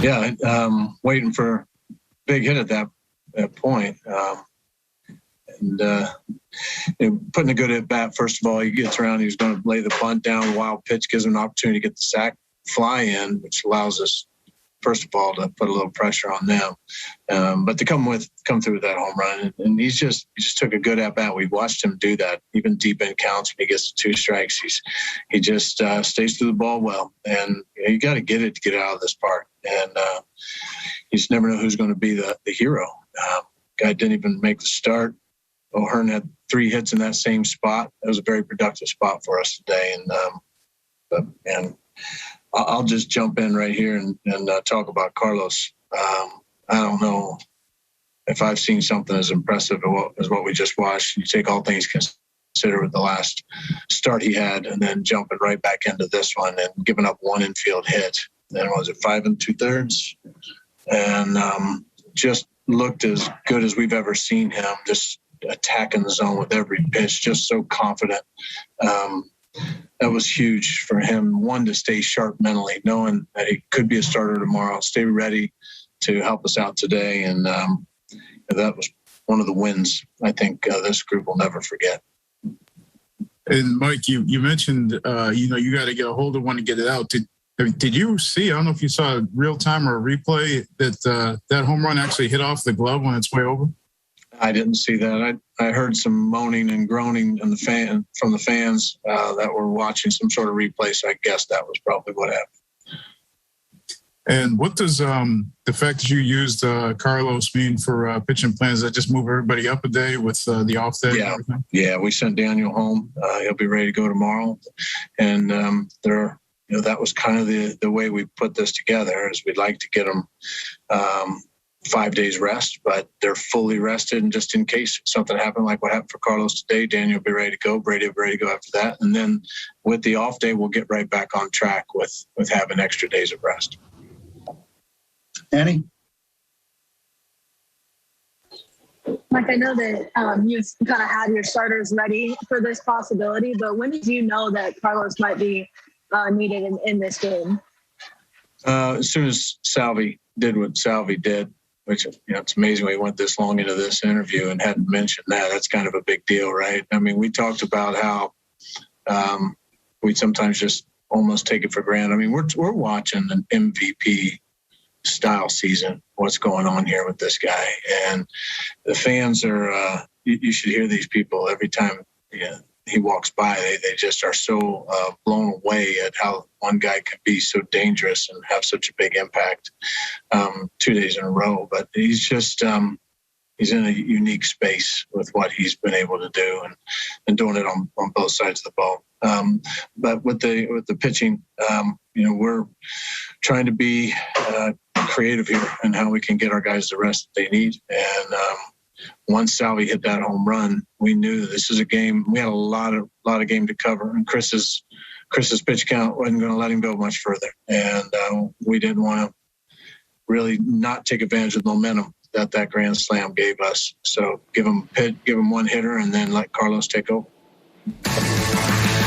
Yeah, waiting for a big hit at that point. Putting a good at bat, first of all, he gets around, he's going to lay the bunt down, wild pitch, gives him an opportunity to get the sac fly in, which allows us, first of all, to put a little pressure on them. But to come through with that home run, and he just took a good at bat. We watched him do that, even deep in counts when he gets the 2 strikes. He just stays through the ball well, and you got to get it to get out of this park. And you just never know who's going to be the hero. Guy didn't even make the start. O'Hearn had 3 hits in that same spot. It was a very productive spot for us today. And I'll just jump in right here and talk about Carlos. I don't know if I've seen something as impressive as what we just watched. You take all things considered with the last start he had, and then jumping right back into this one and giving up 1 infield hit. Then was it 5 2/3? And just looked as good as we've ever seen him. Just attacking the zone with every pitch, just so confident. That was huge for him. One, to stay sharp mentally, knowing that he could be a starter tomorrow, stay ready to help us out today. And that was one of the wins I think this group will never forget. And Mike, you mentioned, you got to get a hold of one to get it out. Did you see, I don't know if you saw real time or a replay, that home run actually hit off the glove on its way over? I didn't see that. I heard some moaning and groaning from the fans that were watching some sort of replay. So I guess that was probably what happened. And what does the fact that you used Carlos mean for pitching plans? Does that just move everybody up a day with the off day? Yeah, and everything? Yeah. We sent Daniel home. He'll be ready to go tomorrow. And that was kind of the way we put this together. Is we'd like to get them 5 days rest, but they're fully rested. And just in case something happened, like what happened for Carlos today, Daniel will be ready to go. Brady will be ready to go after that. And then with the off day, we'll get right back on track with having extra days of rest. Annie? Mike, I know that you've kind of had your starters ready for this possibility, but when did you know that Carlos might be needed in this game? As soon as Salvi did what Salvi did, which, it's amazing we went this long into this interview and hadn't mentioned that. That's kind of a big deal, right? I mean, we talked about how we sometimes just almost take it for granted. I mean, we're watching an MVP style season. What's going on here with this guy? And the fans are, you should hear these people every time he walks by. They just are so blown away at how one guy can be so dangerous and have such a big impact 2 days in a row. But he's just he's in a unique space with what he's been able to do and doing it on both sides of the ball. But with the pitching, we're trying to be creative here and how we can get our guys the rest that they need. And once Salvi hit that home run, we knew this is a game. We had a lot of game to cover, and Chris's pitch count wasn't going to let him go much further. And we didn't want to really not take advantage of the momentum that grand slam gave us. So give him one hitter and then let Carlos take over.